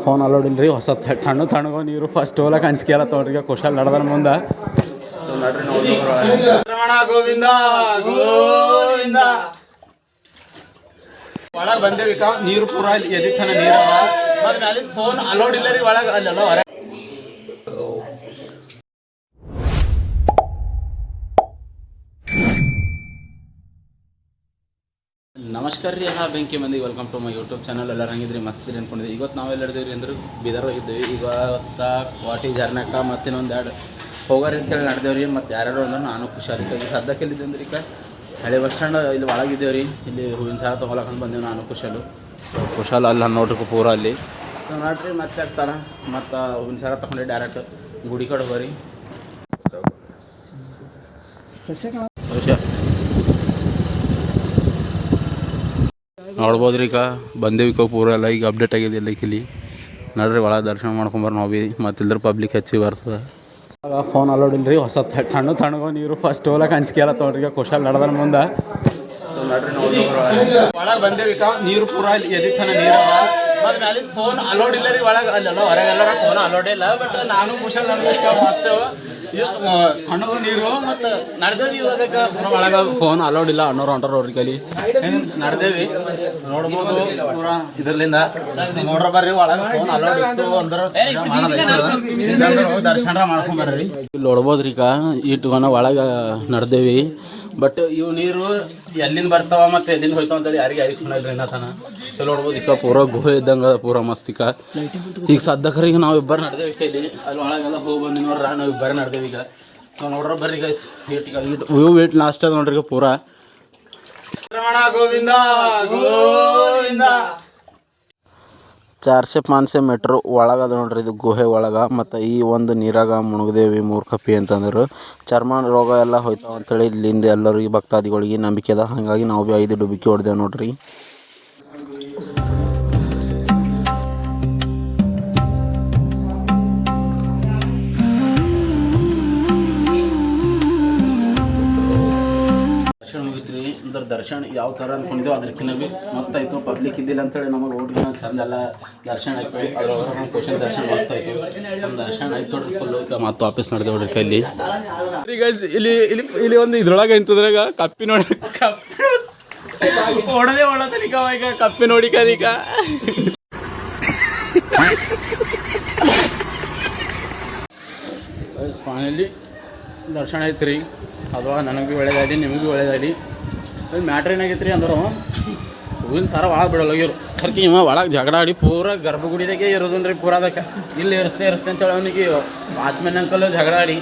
Phone allowed ಇಲ್ರಿ. ಹೊಸ ತಣ್ಣಗೋ ನೀರು ಫಸ್ಟ್ ಹೋಲಕ್ಕೆ ಹಂಚಿಕೆ ಎಲ್ಲ ತೊಗೊಂಡ್ರಿ. ಕುಶಲ್ ನಡೆದ್ರ ಮುಂದೆ ಗೋವಿಂದ ಗೋವಿಂದ ಒಳಗೆ ಬಂದೇವಿ. ನೀರು ಪೂರ ಎದಿತ್ತಾನ ನೀರು ಮತ್ತೆ ಅಲ್ಲಿಂದ ಫೋನ್ ಅಲೋಡ್ ಇಲ್ಲ ರೀ ಒಳಗೆ. ಅಲ್ಲೆಲ್ಲ ಹೊರ ನಮಸ್ಕಾರ ರೀ ಎಲ್ಲ ಬೆಂಕಿ ಮಂದಿಗೆ welcome to my YouTube channel. ಎಲ್ಲರೂ ಹಂಗಿದ್ರಿ ಮಸ್ತಿರಿ ಅಂದ್ಕೊಂಡಿದ್ದೆ. ಇವತ್ತು ನಾವು ಎಲ್ಲರಿದ್ದೀವಿ ಅಂದ್ರೆ ಬೀದರ್ದಾಗಿದ್ದೇವೆ. ಇವತ್ತು ವಾಟಿ ಜರ್ನಕ ಮತ್ತು ಇನ್ನೊಂದು ಹೋಗೋರಿ ಅಂತೇಳಿ ನಡೆದೇವ್ರಿ. ಮತ್ತು ಯಾರ್ಯಾರು ಅಂದ್ರೆ ನಾನು ಖುಷಾಲಿ ಈಗ ಸದ್ಯಕ್ಕೆ ಎಲ್ಲಿದ್ದೆ ಅಂದ್ರೆ ಈಗ ಹಳೆ ಬಸ್ ಸ್ಟ್ಯಾಂಡ್ ಇಲ್ಲಿ ಒಳಗಿದ್ದೇವೆ ರೀ. ಇಲ್ಲಿ ಹೂವಿನ ಸಾರ ತೊಗೊಳಕಂತ ಬಂದೇವೆ ನಾನು ಕುಶಾಲ್ ಅಲ್ಲಿ ನೋಡ್ರಿ ಪೂರ ಅಲ್ಲಿ. ಸೊ ನೋಡ್ರಿ ಮತ್ತೆ ಆಗ್ತಾನೆ ಮತ್ತು ಹೂವಿನ ಸಾರ ತೊಗೊಂಡು ಡೈರೆಕ್ಟ್ ಗುಡಿ ಕಡೆ ಹೋಗ್ರಿ. ನೋಡ್ಬೋದ್ರಿ ಈಗ ಬಂದೇವಿ ಪೂರ ಎಲ್ಲ ಈಗ ಅಪ್ಡೇಟ್ ಆಗಿದೆ ಎಲ್ಲ ಇಲ್ಲಿ ನೋಡ್ರಿ. ಒಳಗೆ ದರ್ಶನ ಮಾಡ್ಕೊಂಬರ್ ನಾವು ಭೀ ಮತ್ತು ಇಲ್ದ್ರ ಪಬ್ಲಿಕ್ ಹೆಚ್ಚಿ ಬರ್ತದೆ. ಫೋನ್ ಅಲೋಡ್ ಇಲ್ರಿ. ಹೊಸ ತಣ್ಣಗೋ ನೀರು ಫಸ್ಟ್ ಹೋಲಕ್ಕೆ ಹಂಚಿಕೆ ಎಲ್ಲ ತೊಗೊಂಡ್ರಿ. ಕುಶಲ್ ನಡೆದ್ರ ಮುಂದೆ ಸೊ ನೋಡ್ರಿ ಒಳಗೆ ಬಂದೇವಿ. ನೀರು ಪೂರ ಎದಿತ್ತಾನ ನೀರು ಮತ್ತೆ ಅಲ್ಲಿಂದ ಫೋನ್ ಅಲೋಡ್ ಇಲ್ಲ ರೀ ಒಳಗೆ. ಅಲ್ಲೆಲ್ಲ ಹೊರಗೆಲ್ಲರ ಫೋನ್ ಅಲೋಡೇ ಇಲ್ಲ. ಬಟ್ ನಾನು ಕುಶಲ್ ನಡೆದ ಫಸ್ಟ್ ಎಷ್ಟು ತಣ್ಣಗೂ ನೀರು ಮತ್ತು ನಡೆದೇವಿ. ಇವಾಗ ಪೂರ ಒಳಗೆ ಫೋನ್ ಅಲೋಡ್ ಇಲ್ಲ. ಅಣ್ಣವ್ರು ಹೊಂಟಾರ ನೋಡ್ರಿ ಕಲಿ ನಡೆದೇವಿ. ನೋಡ್ಬೋದು ಪೂರ ಇದರ್ಲಿಂದ ನೋಡ್ರ ಬರ್ರಿ. ಒಳಗೆ ಫೋನ್ ಅಲೋಡ್ ಇತ್ತು ಅಂದ್ರೆ ದರ್ಶನ ಮಾಡ್ಕೊಂಬರ್ರಿ. ಇಲ್ಲಿ ನೋಡ್ಬೋದ್ರಿ ಈಗ ಇಟ್ಕೊಂಡು ಒಳಗೆ ನಡೆದೇವಿ. ಬಟ್ ಇವು ನೀರು ಎಲ್ಲಿಂದ ಬರ್ತಾವ ಮತ್ತು ಎಲ್ಲಿಂದ ಹೋಯ್ತಾವ ಅಂತೇಳಿ ಯಾರಿಗೆ ಖುನಲ್ರಿ ಇನ್ನತನ. ಸೊ ನೋಡ್ಬೋದು ಈಗ ಪೂರ ಗುಹೆ ಇದ್ದಂಗೆ ಪೂರ ಮಸ್ತಿಕ. ಈಗ ಸದ್ಯಕರಿಗೆ ನಾವು ಇಬ್ಬರು ನಡೆದೇವಿ ಕೈಲಿ. ಅಲ್ಲಿ ಒಳಗೆಲ್ಲ ಹೋಗಿ ಬಂದು ನೋಡ್ರಿ ನಾವು ಇಬ್ಬರು ನಡೆದೇವಿ ಈಗ. ಸೊ ನೋಡ್ರ ಬರ್ರಿ ಗೈಸ್ ವೇಟ್ ಲಾಸ್ಟ್ ಅದ ನೋಡ್ರಿ ಈಗ ಪೂರ. ಗೋವಿಂದ ಗೋವಿಂದ 400-500 ಮೀಟ್ರ್ ಒಳಗದ ನೋಡ್ರಿ ಇದು ಗುಹೆ ಒಳಗೆ. ಮತ್ತು ಈ ಒಂದು ನೀರಾಗ ಮುಳುಗ್ದೇವಿ ಮೂರ್ಖಪ್ಪಿ ಅಂತಂದ್ರೆ ಚರ್ಮ ರೋಗ ಎಲ್ಲ ಹೋಯ್ತಾವ ಅಂತೇಳಿ ಇಲ್ಲಿಂದ ಎಲ್ಲರಿಗೆ ಭಕ್ತಾದಿಗಳಿಗೆ ನಂಬಿಕೆ ಅದ. ಹಾಗಾಗಿ ನಾವು ಭೀ 5 ಡುಬಿಕಿ ಹೊಡೆದೇವೆ ನೋಡ್ರಿ. ದರ್ಶನ ಮುಗಿತ್ರಿ. ಅಂದ್ರೆ ದರ್ಶನ ಯಾವ ಥರ ಅಂದ್ಕೊಂಡಿದ್ದೆವು ಅದಕ್ಕಿಂತ ಭೀ ಮಸ್ತ್ ಆಯಿತು. ಪಬ್ಲಿಕ್ ಇದ್ದಿಲ್ಲ ಅಂತೇಳಿ ನಮಗೆ ಓಟ್ಗಿನ ಚಂದ ಎಲ್ಲ ದರ್ಶನ ಆಯಿತು. ಅದ್ರೊಳಗೆ ನಮ್ಮ ಕ್ವಶನ್ ದರ್ಶನ ಮಸ್ತ್ ಆಯಿತು. ನಮ್ಮ ದರ್ಶನ ಆಯ್ತು ನೋಡ್ರಿ ಫುಲ್ಲು. ಮತ್ತು ವಾಪಸ್ ನಡೆದೇವೆ ನೋಡ್ರಿ ಕೈಲಿ. ಈಗ ಇಲ್ಲಿ ಒಂದು ಇದ್ರೊಳಗೆ ಇಂತದ್ರಾಗ ಕಪ್ಪಿ ನೋಡಿ ಹೊಡದೆ ಹೊಡೋದೀಗ ಈಗ ಕಪ್ಪಿ ನೋಡಿ ಕದೀಗ ಫೈನಲಿ ದರ್ಶನ ಐತೆ ರೀ. ಅದು ನನಗೆ ಭೀ ಒಳ್ಳೇದಾಗಲಿ ನಿಮಗೆ ಭೀ ಒಳ್ಳೇದಾಗಲಿ. ಅದು ಮ್ಯಾಟ್ರ್ ಏನಾಗೈತೆ ರೀ ಅಂದ್ರೆ ಹೂವಿನ ಸಾರ ಒಳಗೆ ಬಿಡೋಲ್ಲೋಗಿರು. ಖರ್ಕಿ ಇವ ಒಳಗೆ ಜಗಳ ಆಡಿ ಪೂರ ಗರ್ಭಗುಡಿದಾಗೆ ಇರೋದನ್ ರೀ. ಪೂರ ಅದಕ್ಕೆ ಇಲ್ಲಿ ಇರಿಸ್ತೆ ಅಂತೇಳಿ ಅವನಿಗೆ ವಾಚ್ಮೆನ್ ಅಂಕಲ್ ಜಗಳ ಆಡಿ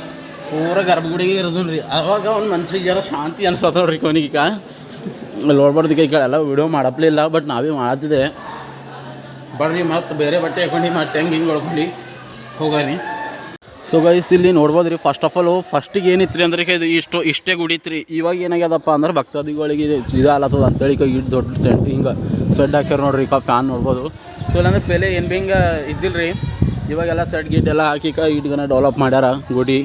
ಪೂರ ಗರ್ಭಗುಡಿಗೆ ಇರೋದನ್ ರೀ. ಅವಾಗ ಅವ್ನ ಮನ್ಸಿಗೆ ಜರ ಶಾಂತಿ ಅನ್ಸತ್ತ ನೋಡ್ರಿ ಅವನಿಗೆ. ಈಗ ಅಲ್ಲಿ ನೋಡ್ಬಾರ್ದು ಈ ಕಡೆ ಎಲ್ಲ ವೀಡಿಯೋ ಮಾಡಪ್ಲಿಲ್ಲ. ಬಟ್ ನಾವೇ ಮಾಡ್ತಿದ್ದೆ ಬರ್ರಿ. ಮತ್ತು ಬೇರೆ ಬಟ್ಟೆ ಹಾಕೊಂಡು ಮತ್ತು ಹಿಂಗೆ ಒಳ್ಕೊಂಡು ಹೋಗಿ. ಸೊ ಗೈಸ್ ಇಲ್ಲಿ ನೋಡ್ಬೋದು ರೀ. ಫಸ್ಟ್ ಆಫ್ ಆಲ್ ಫಸ್ಟಿಗೆ ಏನಿತ್ತು ರೀ ಅಂದ್ರೆ ಇದು ಇಷ್ಟೇ ಗುಡಿತ್ತು ರೀ. ಇವಾಗ ಏನಾಗ್ಯದಪ್ಪ ಅಂದ್ರೆ ಭಕ್ತಾದಿಗಳಿಗೆ ಇದು ಆಲತ್ತದ ಅಂತೇಳಿ ಈಗ ಇಟ್ಟು ದೊಡ್ಡ ಟೆಂಟ್ ಹಿಂಗೆ ಸೆಡ್ ಹಾಕ್ಯಾರ ನೋಡ್ರಿ. ಈಗ ಫ್ಯಾನ್ ನೋಡ್ಬೋದು. ಸೊ ಇಲ್ಲಾಂದ್ರೆ ಪೆಲೆ ಏನು ಭೀ ಹಿಂಗೆ ಇದ್ದಿಲ್ಲ ರೀ. ಇವಾಗೆಲ್ಲ ಸೆಡ್ ಗಿಡ್ ಎಲ್ಲ ಹಾಕಿ ಇಟ್ಗನ ಡೆವಲಪ್ ಮಾಡ್ಯಾರ ಗುಡಿ.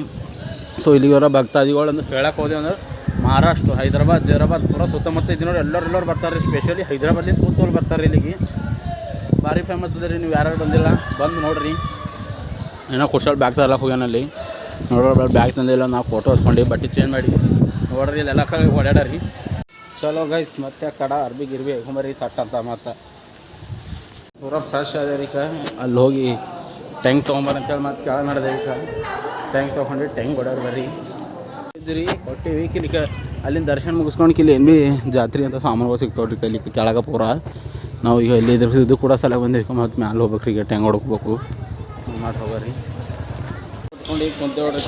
ಸೊ ಇಲ್ಲಿವರ ಭಕ್ತಾದಿಗಳು ಅಂದ್ರೆ ಹೇಳಕ್ಕೆ ಹೋದೆವು ಅಂದ್ರೆ ಮಹಾರಾಷ್ಟ್ರ ಹೈದರಾಬಾದ್ ಜೈರಾಬಾದ್ ಪೂರ ಸುತ್ತಮುತ್ತ ಇದ್ದು ನೋಡಿ ಎಲ್ಲರೂ ಬರ್ತಾರೆ ರೀ. ಸ್ಪೆಷಲಿ ಹೈದರಾಬಾದ್ಲಿಂದ ಕೂತೋಲ್ ಬರ್ತಾರೆ ಇಲ್ಲಿಗೆ. ಭಾರಿ ಫೇಮಸ್ ಅದ ರೀ. ನೀವು ಯಾರು ಬಂದಿಲ್ಲ ಬಂದು ನೋಡಿರಿ. ಏನೋ ಕುಶಲ್ ಬ್ಯಾಗ್ ತರಕ್ಕೆ ಹೋಗ್ಯಾನಲ್ಲಿ ನೋಡ್ರಿ. ಬ್ಯಾಗ್ ತಂದಿಲ್ಲ. ನಾವು ಫೋಟೋ ಹೊಸ್ಕೊಂಡು ಬಟ್ಟೆ ಚೇಂಜ್ ಮಾಡಿ ನೋಡ್ರಿ. ಇಲ್ಲೆಲ್ಲ ಓಡಾಡ್ರಿ. ಚಲೋ ಗೈಸ್ ಮತ್ತೆ ಕಡ ಅರ್ಬಿ ಗಿರ್ಬಿ ಹಾಕೊಂಬರಿ ಸಟ್ ಅಂತ ಮತ್ತು ಪೂರ ಫ್ರೆಶ್ ಅದೇ ರೀ. ಅಲ್ಲಿ ಹೋಗಿ ಟ್ಯಾಂಕ್ ತೊಗೊಂಬರ್ ಅಂತೇಳಿ ಮತ್ತು ಕೆಳಗೆ ನಡೆದೆ. ಈಗ ಟ್ಯಾಂಕ್ ತೊಗೊಂಡು ಟ್ಯಾಂಕ್ ಓಡಾಡಿ ಬರ್ರಿ ಇದ್ರಿ ಕೊಟ್ಟಿವಿ ಕಿಲಿಕ. ಅಲ್ಲಿಂದ ದರ್ಶನ ಮುಗಿಸ್ಕೊಂಡು ಕಿಲ್ಲಿ ಏನು ಭೀ ಜಾತ್ರೆ ಅಂತ ಸಾಮಾನುಗಳು ಸಿಗ್ತಾವ್ರಿ ಕೈಲಿ ಕೆಳಗೆ ಪೂರ. ನಾವು ಈಗ ಇಲ್ಲಿ ಇದು ಕೂಡ ಸಲ ಬಂದಿವಿ. ಮತ್ತು ಮ್ಯಾಲೆ ಹೋಗ್ಬೇಕು ರೀ. ಈಗ ಟ್ಯಾಂಕ್ ಹೊಡ್ಕೋಬೇಕು ಮಾಡಿ ಹೋಗ್ರಿ. ಕುತ್ಕೊಂಡು ಈಗ ಕುಂತೆ ನೋಡ್ರಿ.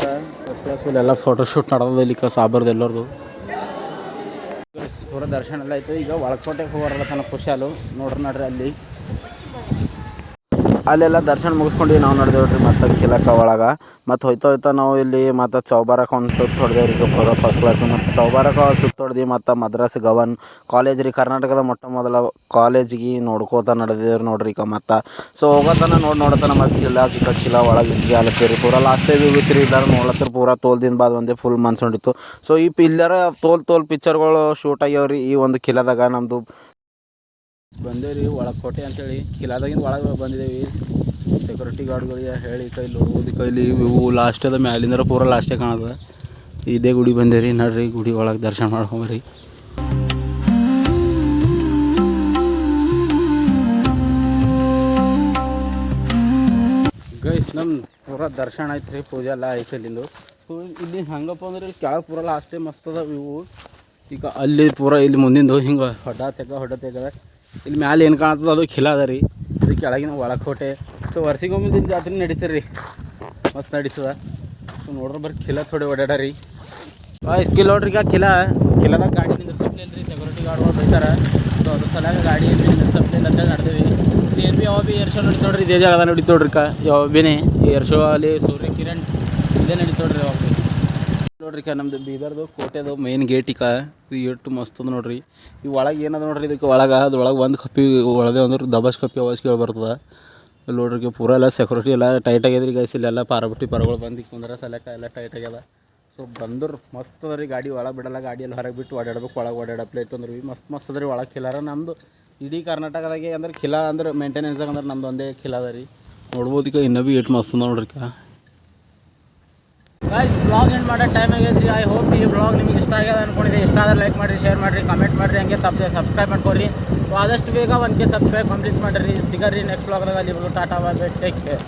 ಫಸ್ಟ್ ಕ್ಲಾಸ್ ಇಲ್ಲೆಲ್ಲ ಫೋಟೋಶೂಟ್ ನಡೆದ ಇಲ್ಲಿಕ ಸಾಬರ್ದು ಎಲ್ಲರದು ಪೂರ ದರ್ಶನ ಎಲ್ಲ ಆಯಿತು. ಈಗ ಒಳಕೋಟೆಗೆ ಹೋಗೋರಲ್ಲ ತನಕ ಖುಷಿಯಾಲು ನೋಡ್ರಿ ಅಲ್ಲಿ ಅಲ್ಲೆಲ್ಲ ದರ್ಶನ ಮುಗಿಸ್ಕೊಂಡು ನಾವು ನಡೆದೇವ್ರಿ. ಮತ್ತು ಕಿಲಕ ಒಳಗೆ ಮತ್ತು ಹೋಯ್ತಾ ನಾವು ಇಲ್ಲಿ ಮತ್ತು ಚೌಬಾರಕ್ಕೆ ಒಂದು ಸುತ್ತು ಹೊಡೆದೇವ್ರಿ. ಪೂರ ಫಸ್ಟ್ ಕ್ಲಾಸು ಮತ್ತು ಚೌಬಾರಕ್ಕೆ ಸುತ್ತು ಹೊಡೆದು ಮತ್ತು ಮದ್ರಾಸ್ ಗವನ್ ಕಾಲೇಜ್ ರೀ. ಕರ್ನಾಟಕದ ಮೊದಲ ಕಾಲೇಜಿಗೆ ನೋಡ್ಕೋತ ನಡೆದೇವ್ರಿ ನೋಡ್ರಿ. ಈಗ ಮತ್ತು ಸೊ ಹೋಗೋತನ ನೋಡತನ ಮತ್ತು ಕಿಲ ಒಳಗೆ ಇದ್ವಿ ಆಲತ್ತೀರಿ. ಪೂರ ಲಾಸ್ಟ್ ಟೈಮ್ ಹೋಗಿತ್ತು ರೀ. ಇಲ್ಲಾರ ನೋಡ್ಲತ್ತರ ಪೂರ ತೋಲ್ದಿಂದ ಬಾದ್ ಒಂದೇ ಫುಲ್ ಮನ್ಸು ಹೊಂಡಿತ್ತು. ಸೊ ಈ ಇಲ್ಲರ ತೋಲ್ ಪಿಕ್ಚರ್ಗಳು ಶೂಟ್ ಆಗ್ಯಾವ್ರಿ ಈ ಒಂದು ಕಿಲದಾಗ. ನಮ್ಮದು ಬಂದೇವ್ರಿ ಒಳಕೋಟೆ ಅಂತೇಳಿ ಕಿಲಾದಾಗಿಂದ ಒಳಗೆ ಬಂದಿದ್ದೇವೆ. ಸೆಕ್ಯೂರಿಟಿ ಗಾರ್ಡ್ಗಳಿಗೆ ಹೇಳಿ ಕೈಲಿ ಓದಿ ಕೈಲಿ ಇವು ಲಾಸ್ಟ್ ಅದ ಮ್ಯಾಲಿಂದ್ರ ಪೂರ ಲಾಸ್ಟೇ ಕಾಣದ. ಇದೇ ಗುಡಿ ಬಂದೇವ್ರಿ ನಡ್ರಿ ಗುಡಿ ಒಳಗೆ ದರ್ಶನ ಮಾಡ್ಕೊಂಬರಿ. ಗೈಸ್ ನಮ್ಮ ಪೂರ ದರ್ಶನ ಐತೆ ರೀ, ಪೂಜೆ ಎಲ್ಲ ಐತೆ ಇಲ್ಲಿಂದು. ಇಲ್ಲಿ ಹಂಗಪ್ಪ ಅಂದ್ರೆ ಇಲ್ಲಿ ಕೆಳಗೆ ಪೂರ ಲಾಸ್ಟೇ ಮಸ್ತ್ ಅದ ಇವು. ಈಗ ಅಲ್ಲಿ ಪೂರ ಇಲ್ಲಿ ಮುಂದಿಂದು ಹಿಂಗೆ ಹೊಡ್ಡ ತೆಗದ ಇಲ್ಲಿ ಮ್ಯಾಲೆ ಏನು ಕಾಣ್ತದೆ ಅದು ಕಿಲಾ ಅದ ರೀ. ಇದು ಕೆಳಗಿನ ಒಳಕೋಟೆ. ಸೊ ವರ್ಷಿಗೊಮ್ಮೆ ದಿನ ಜಾತ್ರೆ ನಡೀತಾರೆ ರೀ, ಮಸ್ತ್ ನಡೀತದ. ಸೊ ನೋಡ್ರಿ ಬರ್ರಿ ಕಿಲಾ ಥೋಡೆ ಓಡಾಡ್ರಿ. ಕಿಲಾ ನೋಡ್ರಿ ಈಗ ಕಿಲಾದಾಗ ಗಾಡಿ ನಿಂದ್ರಸಪ್ಲಿಲ್ಲ ರೀ, ಸೆಕ್ಯೂರಿಟಿ ಗಾರ್ಡ್ಗಳು ಬೈತಾರೆ. ಸೊ ಅದ್ರ ಸಲಾಗ ಗಾಡಿ ನಿಂದ್ರಸಪ್ಲಿಲ್ಲ ಅಂತೇಳಿ ನಡೆದೇವಿ. ಏನು ಭೀ ಯಾವ ಭೀ ಏರ್ ಶೋ ನಡೀತೋಡ್ರಿ, ಇದೇ ಜಾಗದಾಗ ನಡೀತೋಡ್ರಿ ಯಾವ ಭೀನೇ ಏರ್ ಶೋ ಅಲ್ಲಿ ಸೂರ್ಯ ಕಿರಣ್ ಇಲ್ಲೇ ನಡೀತೋಡ್ರಿ ಯಾವಾಗ ಭೀ. ನೋಡ್ರಿ ನಮ್ಮದು ಬೀದರ್ದು ಕೋಟೆದು ಮೇನ್ ಗೇಟ್ ಇದು ಎಷ್ಟು ಮಸ್ತ್ ಅದ ನೋಡ್ರಿ. ಈ ಒಳಗೆ ಏನದ ನೋಡ್ರಿ, ಇದಕ್ಕೆ ಅದ್ರೊಳಗೆ ಒಂದು ಕಪ್ಪಿ ಒಳದೆ ಅಂದ್ರೆ ದಬಾಶ್ ಕಪ್ಪಿ ಅವಾಜ್ ಕೇಳಿ ಬರ್ತದೆ. ಇಲ್ಲಿ ನೋಡ್ರಿ ಪೂರ ಎಲ್ಲ ಸೆಕ್ಯೂರಿಟಿ ಎಲ್ಲ ಟೈಟ್ ಆಗ್ಯದ್ರಿ ಗೈಸ್. ಇಲ್ಲೆಲ್ಲ ಪರಗಳು ಬಂದು ಕುಂದ್ರ ಸಲಕ ಎಲ್ಲ ಟೈಟ್ ಆಗ್ಯದ. ಸೊ ಬಂದ್ರೆ ಮಸ್ತ್ ಅದ ರೀ, ಗಾಡಿ ಒಳಗೆ ಬಿಡಲ್ಲ, ಗಾಡಿಯಲ್ಲಿ ಹೊರಗೆ ಬಿಟ್ಟು ಓಡಾಡ್ಬೇಕು. ಒಳಗೆ ಓಡಾಡಪ್ಲೆ ಇತ್ತು ಭೀ ಮಸ್ತ್ ಅದ ರೀ. ಒಳಗೆ ಕಿಲಾರ ನಮ್ಮದು ಇಡೀ ಕರ್ನಾಟಕದಾಗೆ ಅಂದ್ರೆ ಕಿಲಾ ಅಂದ್ರೆ ಮೇಂಟೆನೆನ್ಸಾಗ ಅಂದ್ರೆ ನಮ್ದು ಒಂದೇ ಕಿಲಾ ಅದ ರೀ. ನೋಡ್ಬೋದು ಈಗ ಇನ್ನೂ ಭೀ ಎಷ್ಟು ಮಸ್ತ್ ಅದ ನೋಡ್ರಿ. ಗಾಯ್ಸ್ ಬ್ಲಾಗ್ ಎಂಡ್ ಮಾಡೋ ಟೈಮ್ ಆಗೈತ್ರಿ. ಐ ಹೋಪ್ ಈ ಬ್ಲಾಗ್ ನಿಮ್ಗೆ ಇಷ್ಟ ಆಗ್ಯದ ಅನ್ಕೊಂಡಿದ್ದೆ. ಇಷ್ಟ ಆದರೆ ಲೈಕ್ ಮಾಡಿರಿ, ಶೇರ್ ಮಾಡಿರಿ, ಕಮೆಂಟ್ ಮಾಡಿರಿ, ಹಂಗೆ ತಪ್ಪದೆ ಸಬ್ಸ್ಕ್ರೈಬ್ ಮಾಡ್ಕೊರಿ. ಸೊ ಆದಷ್ಟು ಬೇಗ 1K ಸಬ್ಸ್ಕ್ರೈಬ್ ಕಂಪ್ಲೀಟ್ ಮಾಡಿರಿ. ಸಿಗರಿ ನೆಕ್ಸ್ಟ್ ಬ್ಲಾಗ್ದಾಗ. ಅಲ್ಲಿ tata bye bye, take care.